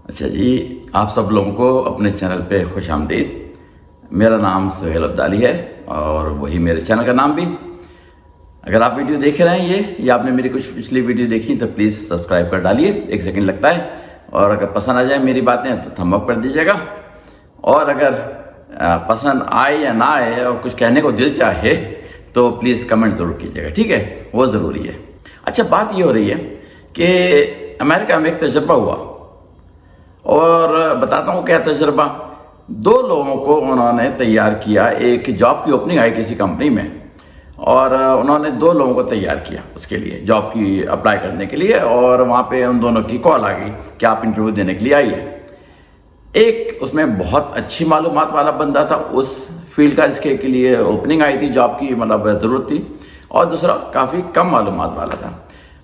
اچھا جی، آپ سب لوگوں کو اپنے چینل پہ خوش آمدید۔ میرا نام سہیل عبدالی ہے اور وہی میرے چینل کا نام بھی۔ اگر آپ ویڈیو دیکھ رہے ہیں یا آپ نے میری کچھ پچھلی ویڈیو دیکھی تو پلیز سبسکرائب کر ڈالیے، 1 سیکنڈ لگتا ہے۔ اور اگر پسند آ جائے میری باتیں تو تھم اپ کر دیجیے گا، اور اگر پسند آئے یا نہ آئے اور کچھ کہنے کو دل چاہے تو پلیز کمنٹ ضرور کیجیے گا، ٹھیک ہے؟ وہ ضروری ہے۔ اچھا، بات یہ ہو رہی ہے کہ امریکہ میں ایک تجربہ ہوا، اور بتاتا ہوں کیا تجربہ۔ 2 لوگوں کو انہوں نے تیار کیا، ایک جاب کی اوپننگ آئی کسی کمپنی میں، اور انہوں نے 2 لوگوں کو تیار کیا اس کے لیے، جاب کی اپلائی کرنے کے لیے، اور وہاں پہ ان دونوں کی کال آ گئی کہ آپ انٹرویو دینے کے لیے آئیے۔ ایک اس میں بہت اچھی معلومات والا بندہ تھا اس فیلڈ کا، جس کے لیے اوپننگ آئی تھی، جاب کی ضرورت تھی، اور دوسرا کافی کم معلومات والا تھا۔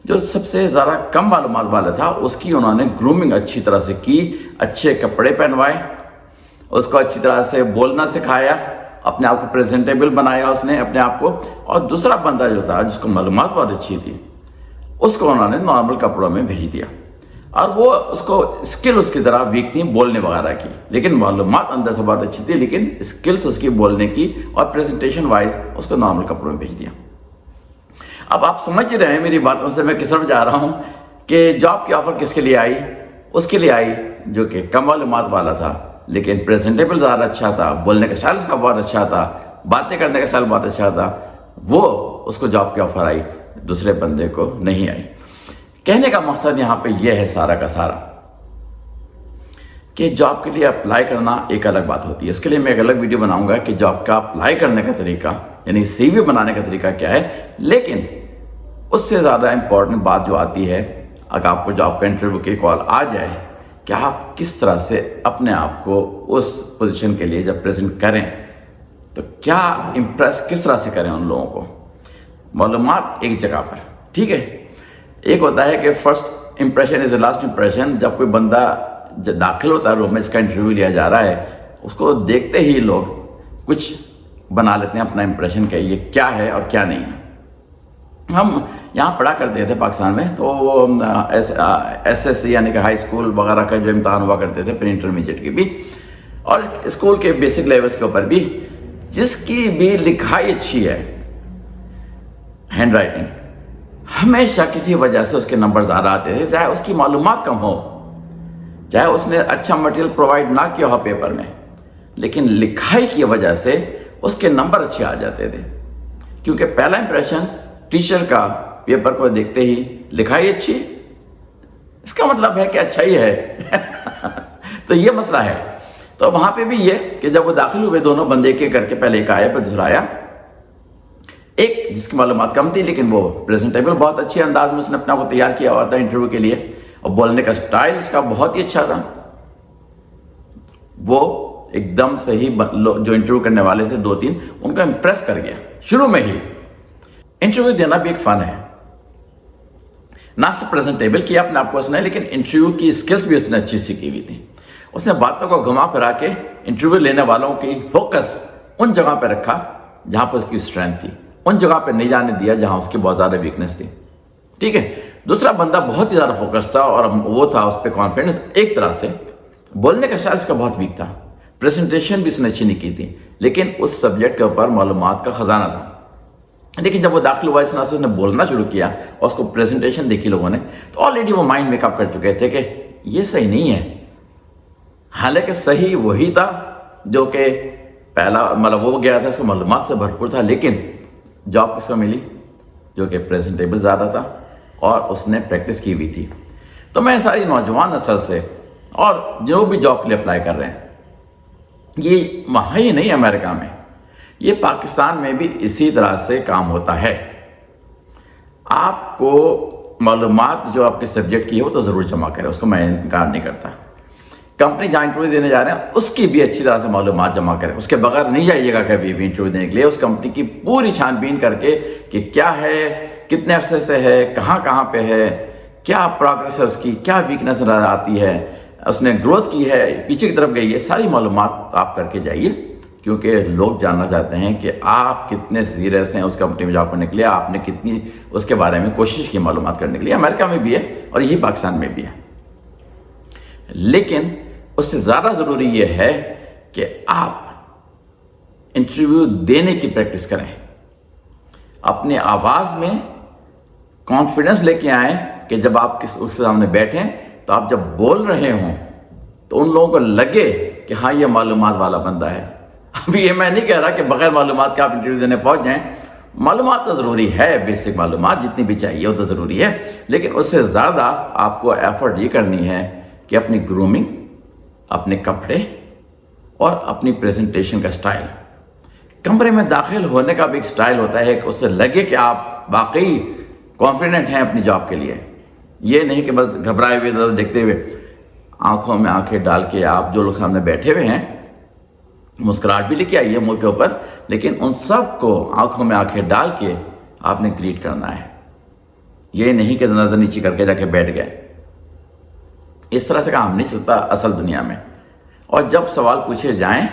جو سب سے زیادہ کم معلومات والا تھا اس کی انہوں نے گرومنگ اچھی طرح سے کی، اچھے کپڑے پہنوائے، اس کو اچھی طرح سے بولنا سکھایا، اپنے آپ کو پریزنٹیبل بنایا اس نے اپنے آپ کو۔ اور دوسرا بندہ جو تھا جس کو معلومات بہت اچھی تھی، اس کو انہوں نے نارمل کپڑوں میں بھیج دیا، اور وہ اس کو اسکل اس کی طرح ویک تھی بولنے وغیرہ کی، لیکن معلومات اندر سے بہت اچھی تھی، لیکن اسکلس اس کی بولنے کی اور پریزنٹیشن وائز اس کو نارمل کپڑوں میں بھیج دیا۔ اب آپ سمجھ رہے ہیں میری باتوں سے میں کس طرف جا رہا ہوں، کہ جاب کی آفر کس کے لیے آئی؟ اس کے لیے آئی جو کہ کم معلومات والا تھا، لیکن پریزنٹیبل زیادہ اچھا تھا، بولنے کا اسٹائل اس کا بہت اچھا تھا، باتیں کرنے کا اسٹائل بہت اچھا تھا، وہ اس کو جاب کی آفر آئی، دوسرے بندے کو نہیں آئی۔ کہنے کا مقصد یہاں پہ یہ ہے سارا کا سارا، کہ جاب کے لیے اپلائی کرنا ایک الگ بات ہوتی ہے۔ اس کے لیے میں ایک الگ ویڈیو بناؤں گا کہ جاب کا اپلائی کرنے کا طریقہ، یعنی سی وی بنانے کا طریقہ کیا ہے، لیکن اس سے زیادہ امپورٹنٹ بات جو آتی ہے، اگر آپ کو جاب کا انٹرویو کی کال آ جائے، کہ آپ کس طرح سے اپنے آپ کو اس پوزیشن کے لیے جب پریزنٹ کریں تو کیا امپریس کس طرح سے کریں ان لوگوں کو۔ معلومات ایک جگہ پر، ٹھیک ہے؟ ایک ہوتا ہے کہ first impression is a last impression. جب کوئی بندہ داخل ہوتا ہے روم میں، اس کا انٹرویو لیا جا رہا ہے، اس کو دیکھتے ہی لوگ کچھ بنا لیتے ہیں اپنا امپریشن کہ یہ کیا ہے اور کیا نہیں ہے۔ ہم یہاں پڑھا کرتے تھے پاکستان میں، تو ایس ایس سی یعنی کہ ہائی اسکول وغیرہ کا جو امتحان ہوا کرتے تھے، پری انٹرمیڈیٹ کے بھی، اور اسکول کے بیسک لیولز کے اوپر بھی، جس کی بھی لکھائی اچھی ہے، ہینڈ رائٹنگ، ہمیشہ کسی وجہ سے اس کے نمبر زیادہ آتے تھے، چاہے اس کی معلومات کم ہو، چاہے اس نے اچھا مٹیریل پرووائڈ نہ کیا ہو پیپر میں، لیکن لکھائی کی وجہ سے اس کے نمبر اچھے آ جاتے تھے، کیونکہ پہلا امپریشن ٹیچر کا پیپر کو دیکھتے ہی لکھائی اچھی، اس کا مطلب ہے کہ اچھا ہی ہے۔ تو یہ مسئلہ ہے۔ تو وہاں پہ بھی یہ کہ جب وہ داخل ہوئے دونوں بندے ایک کر کے، پہلے ایک آیا پھر دوسرا آیا، ایک جس کی معلومات کم تھی لیکن وہ پریزنٹیبل بہت اچھے انداز میں اس نے اپنا کو تیار کیا ہوا تھا انٹرویو کے لیے، اور بولنے کا سٹائل اس کا بہت ہی اچھا تھا، وہ ایک دم سے ہی جو انٹرویو کرنے والے تھے 2-3 ان کو امپریس کر گیا شروع میں ہی۔ انٹرویو دینا بھی ایک فن ہے، نہ صرف پریزنٹیبل کیا اپنے آپ کو اس نے، لیکن انٹرویو کی اسکلس بھی اس نے اچھی سیکھی ہوئی تھی۔ اس نے باتوں کو گھما پھرا کے انٹرویو لینے والوں کی فوکس ان جگہ پہ رکھا جہاں پہ اس کی اسٹرینتھ تھی، ان جگہ پہ نہیں جانے دیا جہاں اس کی بہت زیادہ ویکنیس تھی، ٹھیک ہے؟ دوسرا بندہ بہت ہی زیادہ فوکس تھا، اور وہ تھا اس پہ کانفیڈنس ایک طرح سے، بولنے کا اسٹائل اس کا بہت ویک تھا، پریزنٹیشن بھی اس نے اچھی نہیں کی تھی، لیکن اس سبجیکٹ کے اوپر معلومات کا خزانہ تھا۔ لیکن جب وہ داخل ہوا، اس طرح سے اس نے بولنا شروع کیا اور اس کو پریزنٹیشن دیکھی لوگوں نے، تو آلریڈی وہ مائنڈ میک اپ کر چکے تھے کہ یہ صحیح نہیں ہے، حالانکہ صحیح وہی تھا جو کہ پہلا وہ گیا تھا، اس کو معلومات سے بھرپور تھا، لیکن جاب کس کو ملی؟ جو کہ پریزنٹیبل زیادہ تھا اور اس نے پریکٹس کی ہوئی تھی۔ تو میں ساری نوجوان نسل سے، اور جو بھی جاب کے لیے اپلائی کر رہے ہیں، یہ وہاں ہی نہیں امریکہ میں، یہ پاکستان میں بھی اسی طرح سے کام ہوتا ہے۔ آپ کو معلومات جو آپ کے سبجیکٹ کی ہے وہ تو ضرور جمع کریں، اس کو میں انکار نہیں کرتا۔ کمپنی جہاں انٹرویو دینے جا رہے ہیں اس کی بھی اچھی طرح سے معلومات جمع کریں، اس کے بغیر نہیں جائیے گا کبھی بھی انٹرویو دینے کے لیے۔ اس کمپنی کی پوری چھان بین کر کے کہ کیا ہے، کتنے عرصے سے ہے، کہاں پہ ہے، کیا پروگریس ہے اس کی، کیا ویکنیس نظر آتی ہے، اس نے گروتھ کی ہے، پیچھے کی طرف گئی ہے، ساری معلومات آپ کر کے جائیے، کیونکہ لوگ جاننا چاہتے ہیں کہ آپ کتنے سیریس ہیں اس کمپنی میں جاب کرنے کے لیے، آپ نے کتنی اس کے بارے میں کوشش کی معلومات کرنے کے لیے۔ امریکہ میں بھی ہے اور یہی پاکستان میں بھی ہے۔ لیکن اس سے زیادہ ضروری یہ ہے کہ آپ انٹرویو دینے کی پریکٹس کریں، اپنے آواز میں کانفیڈنس لے کے آئیں کہ جب آپ اس کے سامنے بیٹھیں تو آپ جب بول رہے ہوں تو ان لوگوں کو لگے کہ ہاں یہ معلومات والا بندہ ہے۔ ابھی یہ میں نہیں کہہ رہا کہ بغیر معلومات کے آپ انٹرویو دینے پہنچ جائیں، معلومات تو ضروری ہے، بیسک معلومات جتنی بھی چاہیے وہ تو ضروری ہے، لیکن اس سے زیادہ آپ کو ایفرٹ یہ کرنی ہے کہ اپنی گرومنگ، اپنے کپڑے اور اپنی پریزنٹیشن کا سٹائل، کمرے میں داخل ہونے کا بھی ایک سٹائل ہوتا ہے کہ اس سے لگے کہ آپ واقعی کانفیڈنٹ ہیں اپنی جاب کے لیے، یہ نہیں کہ بس گھبرائے ہوئے دیکھتے ہوئے آنکھوں میں آنکھیں ڈال کے آپ جو لوگ سامنے بیٹھے ہوئے ہیں مسکراہٹ بھی لے کے آئیے منہ کے اوپر، لیکن ان سب کو آنکھوں میں آنکھیں ڈال کے آپ نے گریٹ کرنا ہے، یہ نہیں کہ نظر نیچی کر کے جا کے بیٹھ گئے۔ اس طرح سے کام نہیں چلتا اصل دنیا میں۔ اور جب سوال پوچھے جائیں،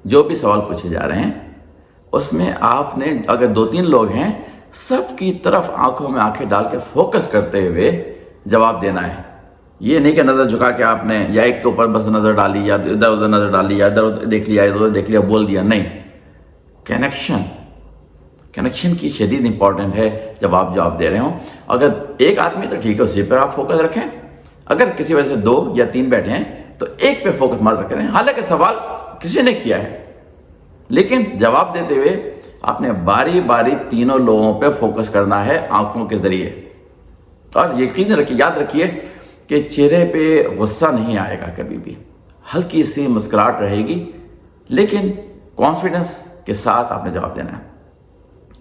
جو بھی سوال پوچھے جا رہے ہیں اس میں آپ نے اگر 2-3 لوگ ہیں سب کی طرف آنکھوں میں آنکھیں ڈال کے فوکس کرتے ہوئے جواب دینا ہے، یہ نہیں کہ نظر جھکا کے آپ نے یا ایک کے اوپر بس نظر ڈالی یا ادھر ادھر نظر ڈالی یا ادھر ادھر دیکھ لیا ادھر دیکھ لیا بول دیا، نہیں، کنیکشن کی شدید امپورٹنٹ ہے جب آپ جواب دے رہے ہوں۔ اگر ایک آدمی تو ٹھیک ہے اسی پر آپ فوکس رکھیں، اگر کسی وجہ سے 2 یا 3 بیٹھے ہیں تو ایک پہ فوکس مت رکھیں، حالانکہ سوال کسی نے کیا ہے لیکن جواب دیتے ہوئے آپ نے باری باری تینوں لوگوں پہ فوکس کرنا ہے آنکھوں کے ذریعے۔ اور یقین رکھیے، یاد رکھیے کہ چہرے پہ غصہ نہیں آئے گا کبھی بھی، ہلکی سی مسکراہٹ رہے گی، لیکن کانفیڈنس کے ساتھ آپ نے جواب دینا ہے۔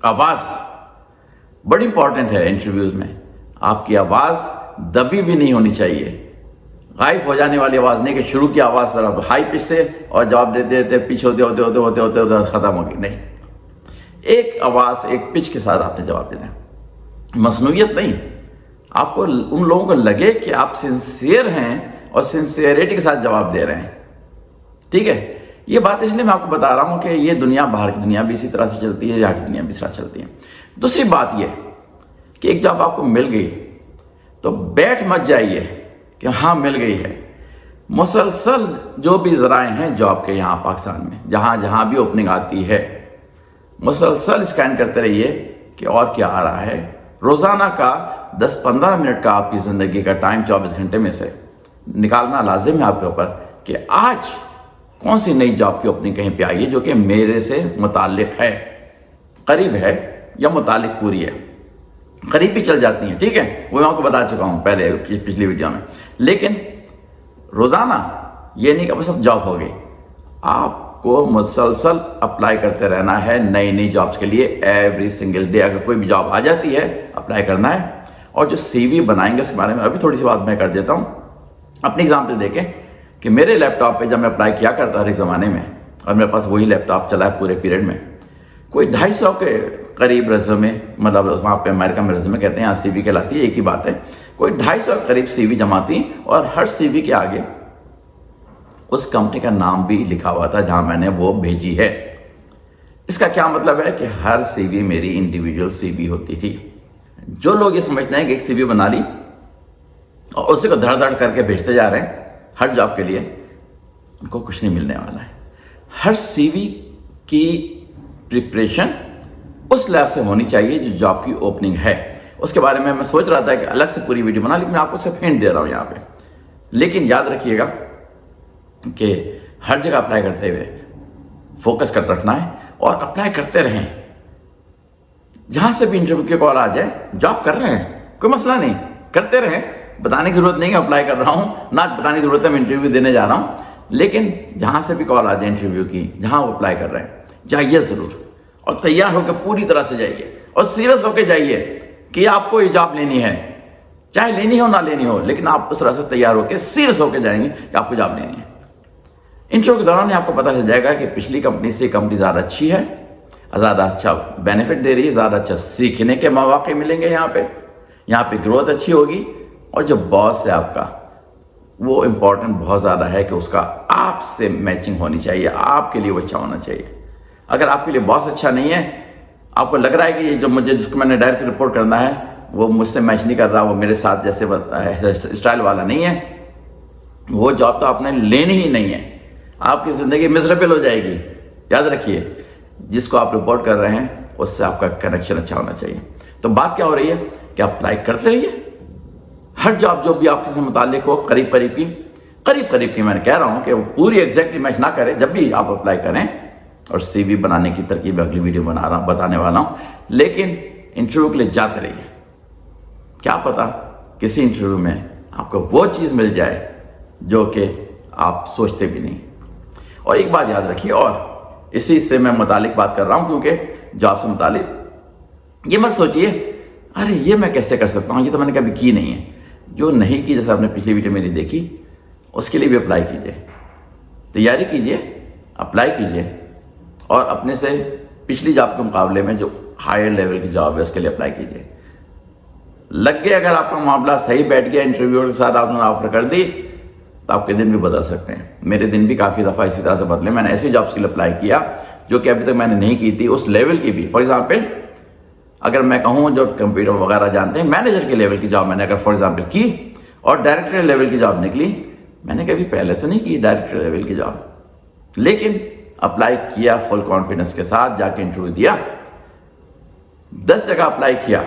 آواز بڑی امپورٹنٹ ہے انٹرویوز میں، آپ کی آواز دبی بھی نہیں ہونی چاہیے، غائب ہو جانے والی آواز نہیں کہ شروع کی آواز ذرا ہائی پچ سے اور جواب دیتے دیتے پیچھے ہوتے ختم ہوگی، نہیں، ایک آواز ایک پچ کے ساتھ آپ نے جواب دینا ہے، مصنوعیت نہیں، آپ کو ان لوگوں کو لگے کہ آپ سنسیئر ہیں اور سنسیئرٹی کے ساتھ جواب دے رہے ہیں، ٹھیک ہے؟ یہ بات اس لیے میں آپ کو بتا رہا ہوں کہ یہ دنیا، باہر کی دنیا بھی اسی طرح سے چلتی ہے، یہاں کی دنیا بھی اس طرح چلتی ہے۔ دوسری بات یہ کہ ایک جاب آپ کو مل گئی تو بیٹھ مت جائیے کہ ہاں مل گئی ہے، مسلسل جو بھی ذرائع ہیں جاب کے یہاں پاکستان میں جہاں بھی اوپننگ آتی ہے مسلسل اسکین کرتے رہیے کہ اور کیا آ رہا ہے۔ روزانہ کا 10-15 منٹ کا آپ کی زندگی کا ٹائم 24 گھنٹے میں سے نکالنا لازم ہے آپ کے اوپر کہ آج کون سی نئی جاب کی اوپننگ کہیں پہ آئی ہے جو کہ میرے سے متعلق ہے، قریب ہے یا متعلق پوری ہے، قریب بھی چل جاتی ہیں، ٹھیک ہے، وہ میں آپ کو بتا چکا ہوں پہلے پچھلی ویڈیو میں، لیکن روزانہ یہ نہیں کہ بس اب جاب ہو گئی، آپ کو مسلسل اپلائی کرتے رہنا ہے نئی جابس کے لیے، ایوری سنگل ڈے اگر کوئی بھی جاب آ جاتی ہے اپلائی کرنا ہے۔ اور جو سی وی بنائیں گے اس کے بارے میں ابھی تھوڑی سی بات میں کر دیتا ہوں، اپنی اگزامپل دیکھیں کہ میرے لیپ ٹاپ پہ جب میں اپلائی کیا کرتا ہر ایک زمانے میں، اور میرے پاس وہی لیپ ٹاپ چلا ہے پورے پیریڈ میں، کوئی 250 کے قریب ریزیومے، مطلب وہاں پہ امریکہ میں ریزیومے کہتے ہیں، یہاں سی وی کہلاتی ہے، ایک ہی بات ہے، کوئی 250 کے قریب سی وی جمع تھی، اور ہر سی وی کے آگے اس کمپنی کا نام بھی لکھا ہوا تھا جہاں میں نے وہ بھیجی ہے۔ اس کا کیا مطلب ہے کہ ہر سی وی میری انڈیویجول سی وی ہوتی تھی۔ جو لوگ یہ سمجھتے ہیں کہ ایک سی وی بنا لی اور اسی کو دھڑ دھڑ کر کے بھیجتے جا رہے ہیں ہر جاب کے لیے، ان کو کچھ نہیں ملنے والا ہے۔ ہر سی وی کی پریپریشن اس لحاظ سے ہونی چاہیے جو جاب کی اوپننگ ہے، اس کے بارے میں سوچ رہا تھا کہ الگ سے پوری ویڈیو بنا، لیکن میں آپ کو صرف ہنٹ دے رہا ہوں یہاں پہ۔ لیکن یاد رکھیے گا کہ ہر جگہ اپلائی کرتے ہوئے فوکس کر رکھنا ہے اور اپلائی کرتے رہیں، جہاں سے بھی انٹرویو کی کال آ جائے جاب کر رہے ہیں، کوئی مسئلہ نہیں، کرتے رہیں، بتانے کی ضرورت نہیں ہے اپلائی کر رہا ہوں، نہ بتانے کی ضرورت ہے میں انٹرویو دینے جا رہا ہوں، لیکن جہاں سے بھی کال آ جائے انٹرویو کی، جہاں وہ اپلائی کر رہے ہیں جائیے ضرور، اور تیار ہو کے پوری طرح سے جائیے اور سیریس ہو کے جائیے کہ آپ کو یہ جاب لینی ہے، چاہے لینی ہو نہ لینی ہو، لیکن آپ اس طرح سے تیار ہو کے سیریس ہو کے جائیں گے کہ آپ کو جاب لینی ہے۔ انٹرویو کے دوران آپ کو پتہ چل جائے گا کہ پچھلی کمپنی سے کمپنی زیادہ اچھی ہے، زیادہ اچھا بینیفٹ دے رہی ہے، زیادہ اچھا سیکھنے کے مواقع ملیں گے، یہاں پہ گروتھ اچھی ہوگی، اور جو باس ہے آپ کا وہ امپورٹنٹ بہت زیادہ ہے کہ اس کا آپ سے میچنگ ہونی چاہیے، آپ کے لیے وہ اچھا ہونا چاہیے۔ اگر آپ کے لیے باس اچھا نہیں ہے، آپ کو لگ رہا ہے کہ یہ جو جس کو میں نے ڈائریکٹ رپورٹ کرنا ہے وہ مجھ سے میچ نہیں کر رہا، وہ میرے ساتھ جیسے بتا ہے اسٹائل والا نہیں ہے، وہ جاب تو آپ نے لینی ہی نہیں ہے، آپ کی زندگی مزریبل ہو جائے گی۔ یاد رکھیے، جس کو آپ رپورٹ کر رہے ہیں اس سے آپ کا کنیکشن اچھا ہونا چاہیے۔ تو بات کیا ہو رہی ہے کہ آپ اپلائی کرتے رہیے، ہر جاب جو بھی آپ کے سے متعلق ہو، قریب قریب کی میں نے کہہ رہا ہوں کہ وہ پوری ایگزیکٹلی میچ نہ کرے، جب بھی آپ اپلائی کریں، اور سی وی بنانے کی ترکیب اگلی ویڈیو بتانے والا ہوں، لیکن انٹرویو کے لیے جاتے رہیے۔ کیا پتہ کسی انٹرویو میں آپ کو وہ چیز مل جائے جو کہ آپ سوچتے بھی نہیں۔ اور ایک بات یاد رکھیے، اور اسی سے میں متعلق بات کر رہا ہوں کیونکہ جاب سے متعلق، یہ مت سوچئے ارے یہ میں کیسے کر سکتا ہوں، یہ تو میں نے کبھی کی نہیں ہے۔ جو نہیں کی، جیسے آپ نے پچھلی ویڈیو میری دیکھی، اس کے لیے بھی اپلائی کیجئے، تیاری کیجئے، اپلائی کیجئے، اور اپنے سے پچھلی جاب کے مقابلے میں جو ہائر لیول کی جاب ہے اس کے لیے اپلائی کیجئے۔ لگ گئے اگر آپ کا معاملہ صحیح بیٹھ گیا، انٹرویو کے ساتھ آپ نے آفر کر دی، تو آپ کے دن بھی بدل سکتے ہیں۔ میرے دن بھی کافی دفعہ اسی طرح سے بدلے۔ میں نے ایسی جابس کے لیے اپلائی کیا جو کہ ابھی تک میں نے نہیں کی تھی، اس لیول کی بھی۔ فار ایگزامپل، اگر میں کہوں جو کمپیوٹر وغیرہ جانتے ہیں، مینیجر کے لیول کی جاب میں نے اگر فار ایگزامپل کی اور ڈائریکٹر لیول کی جاب نکلی، میں نے کبھی پہلے تو نہیں کی ڈائریکٹر لیول کی جاب، لیکن اپلائی کیا فل کانفیڈنس کے ساتھ، جا کے انٹرویو دیا، 10 جگہ اپلائی کیا،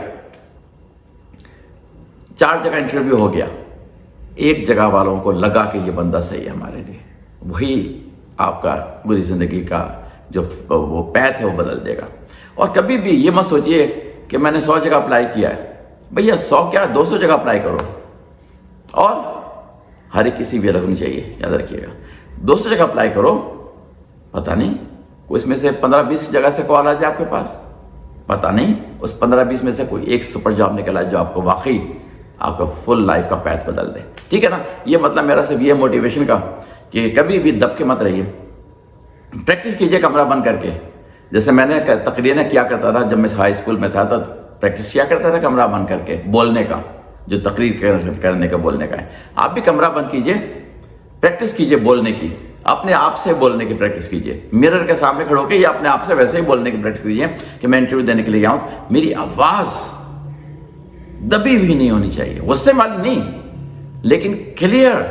4 جگہ انٹرویو ہو گیا، ایک جگہ والوں کو لگا کہ یہ بندہ صحیح ہے ہمارے لیے، وہی آپ کا پوری زندگی کا جو وہ پیتھ ہے وہ بدل دے گا۔ اور کبھی بھی یہ مت سوچئے کہ میں نے 100 جگہ اپلائی کیا ہے، بھیا 100 کیا 200 جگہ اپلائی کرو، اور ہر ایک کسی بھی الگ ہونی چاہیے، یاد رکھیے گا۔ 200 جگہ اپلائی کرو، پتہ نہیں کوئی اس میں سے 15-20 جگہ سے کال آ جائے آپ کے پاس، پتہ نہیں اس 15-20 میں سے کوئی ایک سپر جاب نکل آئے جو آپ کو واقعی آپ کا فل لائف کا پیتھ بدل دے۔ ٹھیک ہے نا؟ یہ مطلب میرا صرف یہ موٹیویشن کا کہ کبھی بھی دب کے مت رہیے، پریکٹس کیجئے کمرہ بند کر کے۔ جیسے میں نے تقریریں کیا کرتا تھا جب میں ہائی اسکول میں تھا، تو پریکٹس کیا کرتا تھا کمرہ بند کر کے بولنے کا، جو تقریر کرنے کا بولنے کا ہے۔ آپ بھی کمرہ بند کیجئے، پریکٹس کیجئے بولنے کی، اپنے آپ سے بولنے کی پریکٹس کیجئے، مرر کے سامنے کھڑے ہو کے یا اپنے آپ سے ویسے ہی بولنے کی پریکٹس کیجئے کہ میں انٹرویو دینے کے لیے آؤں، میری آواز دبی بھی نہیں ہونی چاہیے، غصے والی نہیں، لیکن کلیئر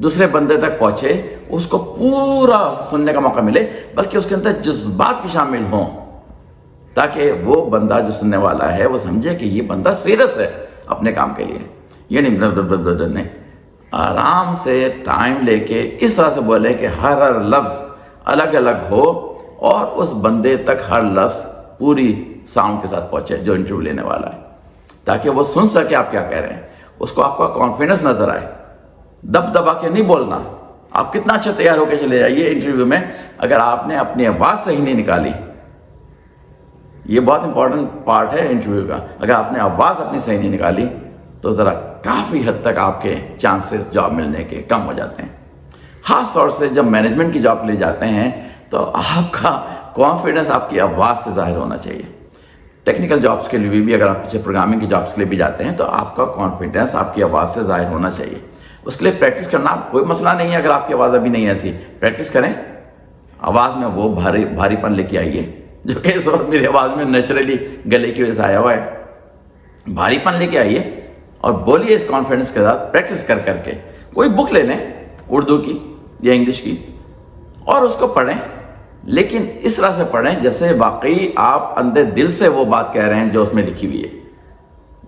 دوسرے بندے تک پہنچے، اس کو پورا سننے کا موقع ملے، بلکہ اس کے اندر جذبات بھی شامل ہوں، تاکہ وہ بندہ جو سننے والا ہے وہ سمجھے کہ یہ بندہ سیریس ہے اپنے کام کے لیے۔ یہ نہیں، آرام سے ٹائم لے کے اس طرح سے بولے کہ ہر لفظ الگ الگ ہو، اور اس بندے تک ہر لفظ پوری ساؤنڈ کے ساتھ پہنچے جو انٹرویو لینے والا ہے، تاکہ وہ سن سکے آپ کیا کہہ رہے ہیں، اس کو آپ کا کانفیڈنس نظر آئے۔ دبا کے نہیں بولنا، آپ کتنا اچھا تیار ہو کے چلے جائیے انٹرویو میں، اگر آپ نے اپنی آواز صحیح نہیں نکالی، یہ بہت امپورٹنٹ پارٹ ہے انٹرویو کا، اگر آپ نے آواز اپنی صحیح نہیں نکالی تو ذرا کافی حد تک آپ کے چانسز جاب ملنے کے کم ہو جاتے ہیں۔ خاص طور سے جب مینجمنٹ کی جاب کے لیے جاتے ہیں تو آپ کا کانفیڈنس آپ کی آواز سے ظاہر ہونا چاہیے۔ ٹیکنیکل جابس کے لیے بھی، اگر آپ پیچھے پروگرامنگ کی جابس کے لیے بھی جاتے ہیں تو آپ کا کانفیڈنس آپ کی آواز سے ظاہر ہونا چاہیے۔ اس کے لیے پریکٹس کرنا کوئی مسئلہ نہیں ہے، اگر آپ کی آواز ابھی نہیں ایسی، پریکٹس کریں، آواز میں وہ بھاری پن لے کے آئیے جو کہ اس وقت میری آواز میں نیچرلی گلے کی وجہ سے آیا ہوا ہے، بھاری پن لے کے آئیے اور بولیے اس کانفیڈنس کے ساتھ، پریکٹس کر کے۔ کوئی بک لے لیں اردو کی یا انگلش کی اور اس کو پڑھیں، لیکن اس طرح سے پڑھیں جیسے واقعی آپ اندر دل سے وہ بات کہہ رہے ہیں جو اس میں لکھی ہوئی ہے،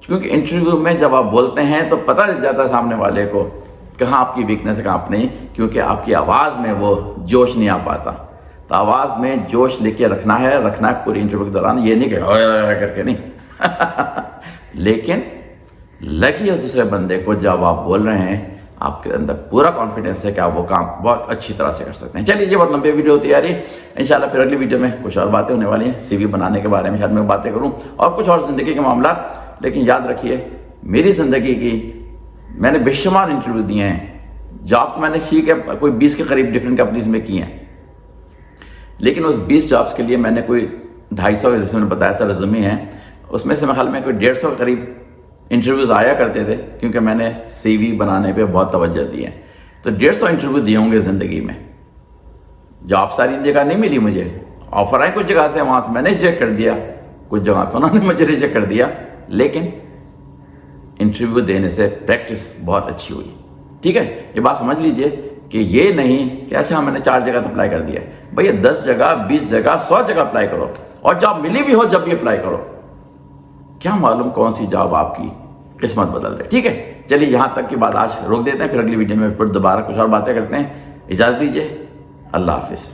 کیونکہ انٹرویو میں جب آپ بولتے ہیں تو پتہ چل جاتا ہے سامنے والے کو کہاں آپ کی ویکنس ہے کہاں آپ نہیں، کیونکہ آپ کی آواز میں وہ جوش نہیں آ پاتا۔ تو آواز میں جوش لے کے رکھنا ہے پوری انٹرویو کے دوران، یہ نہیں کہ کر کے نہیں لیکن لگی اس دوسرے بندے کو جب آپ بول رہے ہیں، آپ کے اندر پورا کانفیڈنس ہے کہ آپ وہ کام بہت اچھی طرح سے کر سکتے ہیں۔ چلیے، یہ بہت لمبی ویڈیو ہوتی آ رہی ہے، انشاءاللہ پھر اگلی ویڈیو میں کچھ اور باتیں ہونے والی ہیں، سی وی بنانے کے بارے میں شاید میں باتیں کروں اور کچھ اور زندگی کے معاملات۔ لیکن یاد رکھیے، میری زندگی کی میں نے بے شمار انٹرویو دیے ہیں، جابس میں نے کوئی 20 کے قریب ڈفرینٹ کمپنیز میں کی ہیں، لیکن اس 20 جابس کے لیے میں نے کوئی 250 جیسے میں نے بتایا تھا ریزیومے ہیں، اس میں سے میں خیال میں کوئی 150 کے قریب انٹرویوز آیا کرتے تھے، کیونکہ میں نے سی وی بنانے پہ بہت توجہ دی ہے۔ تو 150 انٹرویو دیے ہوں گے زندگی میں۔ جاب ساری جگہ نہیں ملی مجھے، آفر آئے کچھ جگہ سے، وہاں سے میں نے ریجیکٹ کر دیا، کچھ جگہ پہ انہوں نے مجھے ریجیکٹ کر دیا، لیکن انٹرویو دینے سے پریکٹس بہت اچھی ہوئی۔ ٹھیک ہے، یہ بات سمجھ لیجئے کہ یہ نہیں کہ اچھا میں نے 4 جگہ تو اپلائی کر دیا ہے، بھئی 10 جگہ 20 جگہ 100 جگہ اپلائی کرو، اور جاب ملی بھی ہو جب بھی اپلائی کرو، کیا معلوم کون سی جاب آپ کی قسمت بدل رہے. ٹھیک ہے، چلیے یہاں تک کی بات آج روک دیتے ہیں، پھر اگلی ویڈیو میں پھر دوبارہ کچھ اور باتیں کرتے ہیں. اجازت دیجیے، اللہ حافظ.